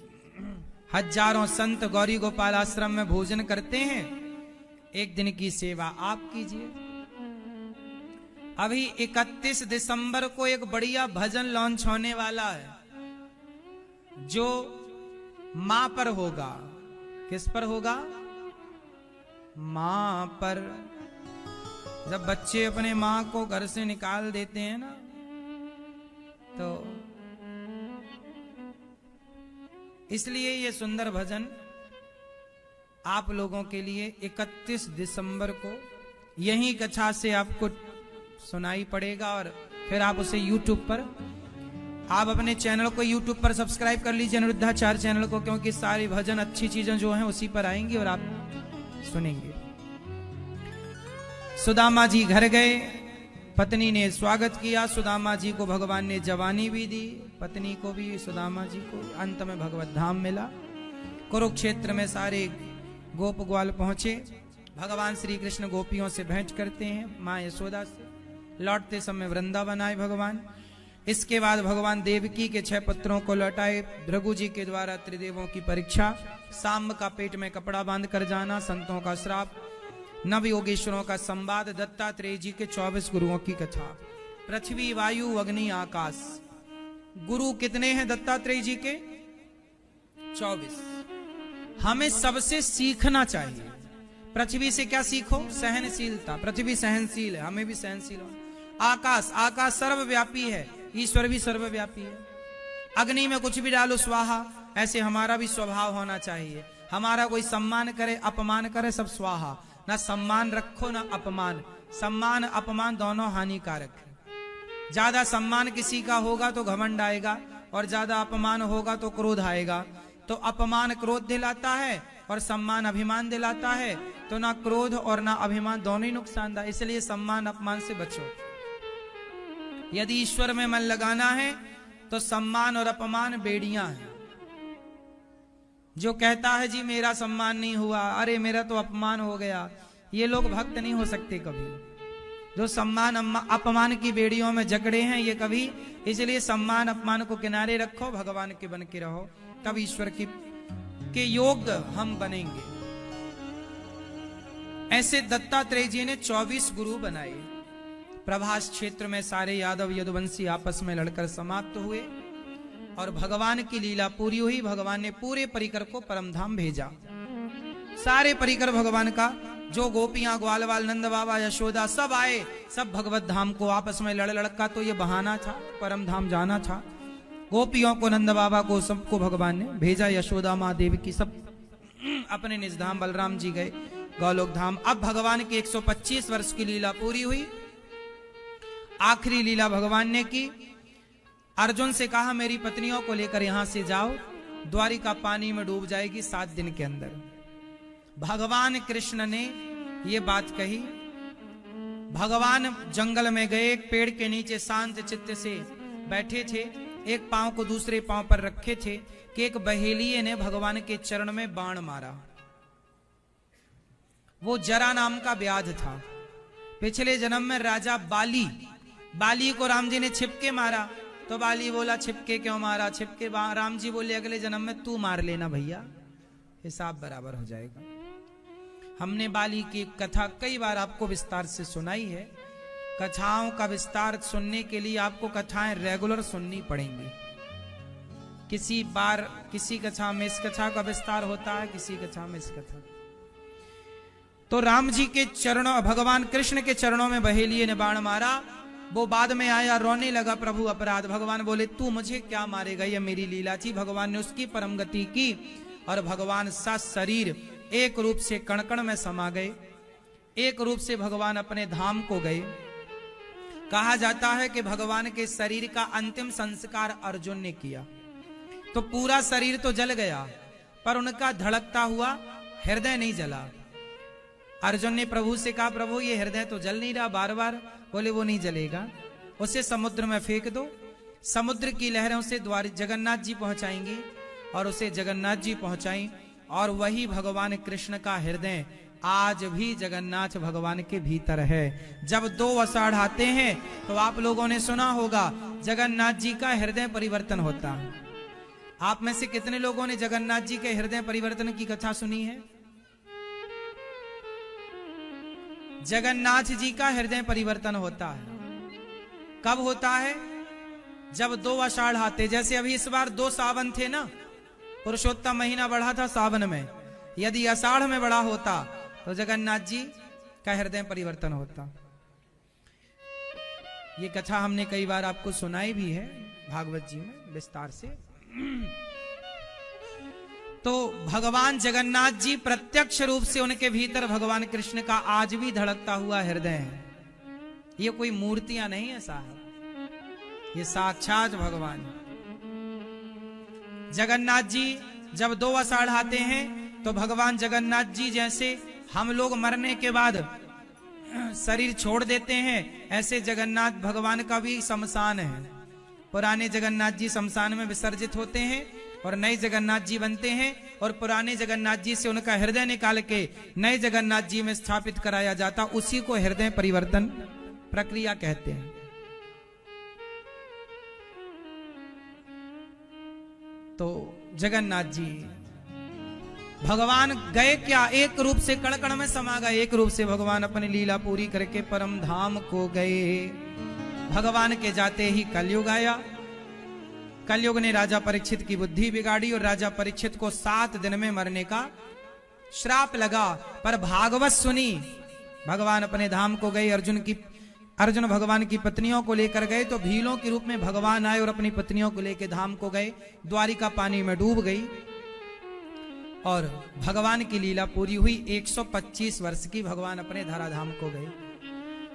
[SPEAKER 1] हजारों संत गौरी गोपाल आश्रम में भोजन करते हैं, एक दिन की सेवा आप कीजिए। अभी 31 दिसंबर को एक बढ़िया भजन लॉन्च होने वाला है, जो मां पर होगा। किस पर होगा? मां पर। जब बच्चे अपने मां को घर से निकाल देते हैं ना, तो इसलिए ये सुंदर भजन आप लोगों के लिए 31 दिसंबर को यही कथा से आपको सुनाई पड़ेगा। और फिर आप उसे YouTube पर, आप अपने चैनल को YouTube पर सब्सक्राइब कर लीजिए, अनिरुद्धाचार्य चैनल को, क्योंकि सारी भजन अच्छी चीजें जो हैं उसी पर आएंगी और आप सुनेंगे। सुदामा जी घर गए, पत्नी ने स्वागत किया। सुदामा जी को भगवान ने जवानी भी दी, पत्नी को भी, सुदामा जी को। अंत में भगवत धाम मिला। कुरुक्षेत्र में सारे गोप ग्वाल पहुंचे। भगवान श्री कृष्ण गोपियों से भेंट करते हैं, मां यशोदा से। लौटते समय वृंदावन आए भगवान। इसके बाद भगवान देवकी के 6 पुत्रों को लौटाए। भृगु जी के द्वारा त्रिदेवों की परीक्षा, सांब का पेट में कपड़ा बांध कर जाना, संतों का श्राप, नव योगेश्वरों का संवाद, दत्तात्रेय जी के 24 गुरुओं की कथा। पृथ्वी, वायु, अग्नि, आकाश। गुरु कितने हैं दत्तात्रेय जी के? 24। हमें सबसे सीखना चाहिए। पृथ्वी से क्या सीखो? सहनशीलता। पृथ्वी सहनशील है, हमें भी सहनशील हो। आकाश, आकाश सर्वव्यापी है, ईश्वर भी सर्वव्यापी है। अग्नि में कुछ भी डालो स्वाहा, ऐसे हमारा भी स्वभाव होना चाहिए। हमारा कोई सम्मान करे, अपमान करे, सब स्वाहा। ना सम्मान रखो ना अपमान। सम्मान अपमान दोनों हानिकारक है। ज्यादा सम्मान किसी का होगा तो घमंड आएगा, और ज्यादा अपमान होगा तो क्रोध आएगा। तो अपमान क्रोध दिलाता है और सम्मान अभिमान दिलाता है। तो ना क्रोध और ना अभिमान दोनों ही नुकसानदायक, इसलिए सम्मान अपमान से बचो। यदि ईश्वर में मन लगाना है तो सम्मान और अपमान बेड़ियां हैं। जो कहता है जी मेरा सम्मान नहीं हुआ, अरे मेरा तो अपमान हो गया, ये लोग भक्त नहीं हो सकते कभी। जो सम्मान अपमान की बेड़ियों में जकड़े हैं ये कभी, इसलिए सम्मान अपमान को किनारे रखो, भगवान के बन के रहो, तब ईश्वर के योग्य हम बनेंगे। ऐसे दत्तात्रेय जी ने 24 गुरु बनाए। प्रभास क्षेत्र में सारे यादव यदुवंशी आपस में लड़कर समाप्त हुए और भगवान की लीला पूरी हुई। भगवान ने पूरे परिकर को परमधाम भेजा। सारे परिकर भगवान का, जो गोपियां, ग्वाल वाल, नंद बाबा, यशोदा सब आए, सब भगवत धाम को आपस में लड़ लड़का तो ये बहाना था, परम धाम जाना था। गोपियों को, नंद बाबा को, सबको भगवान ने भेजा। यशोदा माँ देवी की सब अपने निज धाम, बलराम जी गए गौलोक धाम। अब भगवान की 125 वर्ष की लीला पूरी हुई। आखिरी लीला भगवान ने की। अर्जुन से कहा मेरी पत्नियों को लेकर यहां से जाओ, द्वारिका पानी में डूब जाएगी 7 दिन के अंदर। भगवान कृष्ण ने ये बात कही। भगवान जंगल में गए, एक पेड़ के नीचे शांत चित्त से बैठे थे, एक पांव को दूसरे पांव पर रखे थे कि एक बहेलिये ने भगवान के चरण में बाण मारा। वो जरा नाम का व्याध था। पिछले जन्म में राजा बाली को राम जी ने छिपके मारा, तो बाली बोला छिपके क्यों मारा? छिपके राम जी बोले अगले जन्म में तू मार लेना भैया, हिसाब बराबर हो जाएगा। हमने बाली की कथा कई बार आपको विस्तार से सुनाई है। कथाओं का विस्तार सुनने के लिए आपको कथाएं रेगुलर सुननी पड़ेंगी। किसी बार किसी कथा में इस कथा का विस्तार होता है, किसी कथा में इस कथा। तो राम जी के चरणों, भगवान कृष्ण के चरणों में बहेलिये ने बाण मारा। वो बाद में आया, रोने लगा, प्रभु अपराध। भगवान बोले तू मुझे क्या मारेगा, ये मेरी लीला थी। भगवान ने उसकी परम गति की और भगवान सा शरीर एक रूप से कण कण में समा गए। एक रूप से भगवान अपने धाम को गए। कहा जाता है कि भगवान के शरीर का अंतिम संस्कार अर्जुन ने किया, तो पूरा शरीर तो जल गया, पर उनका धड़कता हुआ हृदय नहीं जला। अर्जुन ने प्रभु से कहा प्रभु ये हृदय तो जल नहीं रहा बार बार। बोले वो नहीं जलेगा, उसे समुद्र में फेंक दो। समुद्र की लहरें उसे जगन्नाथ जी पहुंचाएंगी और उसे जगन्नाथ जी पहुंचाई। और वही भगवान कृष्ण का हृदय आज भी जगन्नाथ भगवान के भीतर है। जब 2 आषाढ़ आते हैं तो आप लोगों ने सुना होगा जगन्नाथ जी का हृदय परिवर्तन होता है। आप में से कितने लोगों ने जगन्नाथ जी के हृदय परिवर्तन की कथा सुनी है? जगन्नाथ जी का हृदय परिवर्तन होता है। कब होता है? जब 2 आषाढ़ आते। जैसे अभी इस बार 2 सावन थे ना, पुरुषोत्तम महीना बढ़ा था सावन में। यदि आषाढ़ में बढ़ा होता तो जगन्नाथ जी का हृदय परिवर्तन होता। ये कथा हमने कई बार आपको सुनाई भी है भागवत जी में विस्तार से। तो भगवान जगन्नाथ जी प्रत्यक्ष रूप से उनके भीतर भगवान कृष्ण का आज भी धड़कता हुआ हृदय है। ये कोई मूर्तियां नहीं है साहब, ये साक्षात भगवान। जगन्नाथ जी जब 2 आषाढ़ आते हैं तो भगवान जगन्नाथ जी जैसे हम लोग मरने के बाद शरीर छोड़ देते हैं, ऐसे जगन्नाथ भगवान का भी शमशान है। पुराने जगन्नाथ जी शमशान में विसर्जित होते हैं और नए जगन्नाथ जी बनते हैं, और पुराने जगन्नाथ जी से उनका हृदय निकाल के नए जगन्नाथ जी में स्थापित कराया जाता। उसी को हृदय परिवर्तन प्रक्रिया कहते हैं। तो जगन्नाथ जी भगवान गए क्या? एक रूप से कण कण में समा गए। एक रूप से भगवान अपनी लीला पूरी करके परम धाम को गए। भगवान के जाते ही कलयुग आया। कलयुग ने राजा परीक्षित की बुद्धि बिगाड़ी और राजा परीक्षित को 7 दिन में मरने का श्राप लगा। पर भागवत सुनी, भगवान अपने धाम को गए। अर्जुन भगवान की पत्नियों को लेकर गए तो भीलों के रूप में भगवान आए और अपनी पत्नियों को लेकर धाम को गए। द्वारिका पानी में डूब गई और भगवान की लीला पूरी हुई। 125 वर्ष की भगवान अपने धराधाम को गए।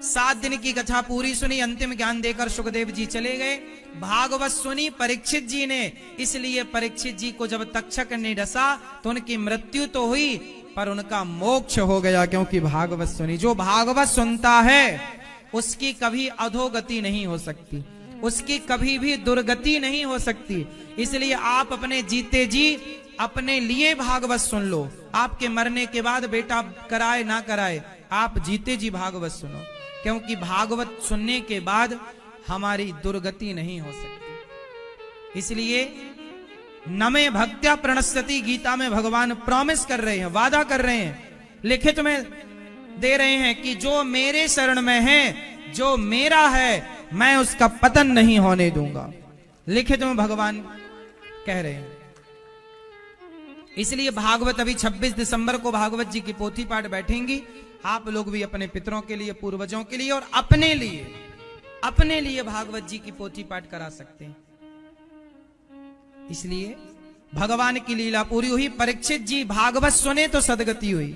[SPEAKER 1] 7 दिन की कथा पूरी सुनी, अंतिम ज्ञान देकर सुखदेव जी चले गए। भागवत सुनी परीक्षित जी ने, इसलिए परीक्षित जी को जब तक्षक ने डसा तो उनकी मृत्यु तो हुई पर उनका मोक्ष हो गया, क्योंकि भागवत सुनी। जो भागवत सुनता है उसकी कभी अधोगति नहीं हो सकती, उसकी कभी भी दुर्गति नहीं हो सकती। इसलिए आप अपने जीते जी अपने लिए भागवत सुन लो। आपके मरने के बाद बेटा कराए ना कराए, आप जीते जी भागवत सुनो, क्योंकि भागवत सुनने के बाद हमारी दुर्गति नहीं हो सकती। इसलिए नमे भक्त्या प्रणश्यति गीता में भगवान प्रॉमिस कर रहे हैं, वादा कर रहे हैं, लिखित में दे रहे हैं कि जो मेरे शरण में है जो मेरा है मैं उसका पतन नहीं होने दूंगा। लिखित में भगवान कह रहे हैं। इसलिए भागवत अभी 26 दिसंबर को भागवत जी की पोथी पाठ बैठेंगी। आप लोग भी अपने पितरों के लिए, पूर्वजों के लिए और अपने लिए भागवत जी की पोथी पाठ करा सकते हैं। इसलिए भगवान की लीला पूरी हुई। परीक्षित जी भागवत सुने तो सदगति हुई।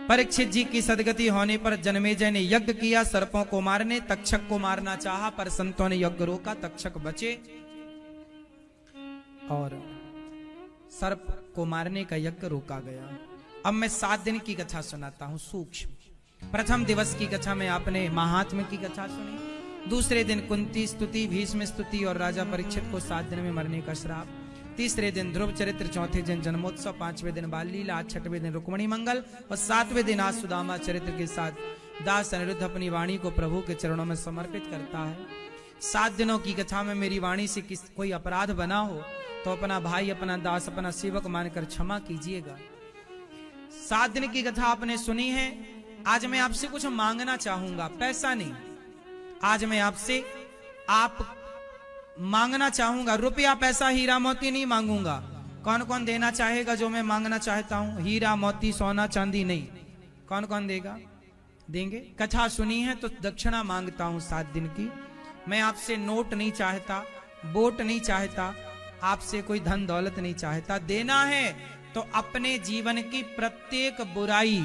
[SPEAKER 1] परीक्षित जी की सदगति होने पर जन्मेजय ने यज्ञ किया सर्पों को मारने। तक्षक को मारना चाहा पर संतों ने यज्ञ रोका, तक्षक बचे और सर्प को मारने का यज्ञ रोका गया। अब मैं 7 दिन की कथा सुनाता हूं सूक्ष्म। प्रथम दिवस की कथा में आपने महात्म्य की कथा सुनी। दूसरे दिन कुंती स्तुति, भीष्म स्तुति और राजा परीक्षित को 7 दिन में मरने का श्राप। तीसरे दिन ध्रुव चरित्र, चौथे दिन जन्मोत्सव, 5वें दिन बाल लीला, 6वें दिन रुक्मणी मंगल और 7वें दिन आज सुदामा चरित्र के साथ दास अनिरुद्ध अपनी वाणी को प्रभु के चरणों में समर्पित करता है। 7 दिनों की कथा में मेरी वाणी से कोई अपराध बना हो तो अपना भाई, अपना दास, अपना सेवक मानकर क्षमा कीजिएगा। 7 दिन की कथा आपने सुनी है। आज मैं आपसे कुछ मांगना चाहूंगा, पैसा नहीं। आज मैं आपसे मांगना चाहूंगा। रुपया, पैसा, हीरा मोती नहीं मांगूंगा। कौन कौन देना चाहेगा जो मैं मांगना चाहता हूं? हीरा मोती, सोना चांदी नहीं। कौन कौन देगा? देंगे। कथा सुनी है तो दक्षिणा मांगता हूं 7 दिन की। मैं आपसे नोट नहीं चाहता, वोट नहीं चाहता, आपसे कोई धन दौलत नहीं चाहता। देना है तो अपने जीवन की प्रत्येक बुराई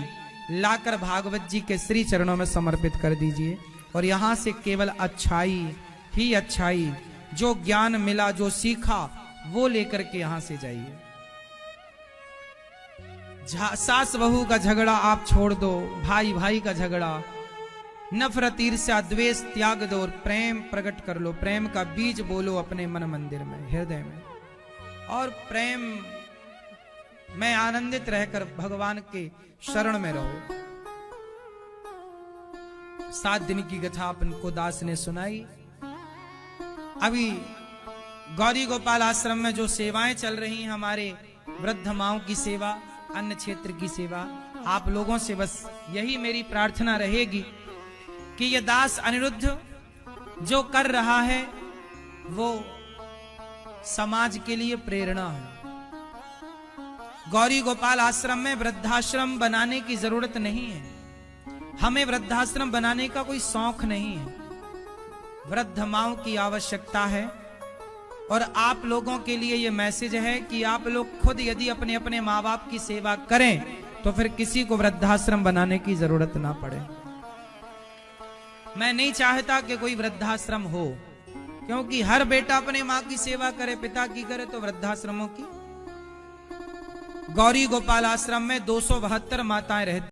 [SPEAKER 1] लाकर भागवत जी के श्री चरणों में समर्पित कर दीजिए और यहां से केवल अच्छाई ही अच्छाई, जो ज्ञान मिला, जो सीखा, वो लेकर के यहां से जाइए। सास बहू का झगड़ा आप छोड़ दो, भाई भाई का झगड़ा, नफरत, ईर्ष्या, द्वेष त्याग दो और प्रेम प्रकट कर लो। प्रेम का बीज बोलो अपने मन मंदिर में, हृदय में, और प्रेम में आनंदित रहकर भगवान के शरण में रहो। 7 दिन की कथा अपन को दास ने सुनाई। अभी गौरी गोपाल आश्रम में जो सेवाएं चल रही हैं, हमारे वृद्ध माओं की सेवा, अन्य क्षेत्र की सेवा, आप लोगों से बस यही मेरी प्रार्थना रहेगी कि ये दास अनिरुद्ध जो कर रहा है वो समाज के लिए प्रेरणा है। गौरी गोपाल आश्रम में वृद्धाश्रम बनाने की जरूरत नहीं है। हमें वृद्धाश्रम बनाने का कोई शौक नहीं है। वृद्ध माओं की आवश्यकता है और आप लोगों के लिए यह मैसेज है कि आप लोग खुद यदि अपने अपने माँ बाप की सेवा करें तो फिर किसी को वृद्धाश्रम बनाने की जरूरत ना पड़े। मैं नहीं चाहता कि कोई वृद्धाश्रम हो, क्योंकि हर बेटा अपने माँ की सेवा करे, पिता की करे, तो वृद्धाश्रमों की। गौरी गोपाल आश्रम में 272 माताएं रहती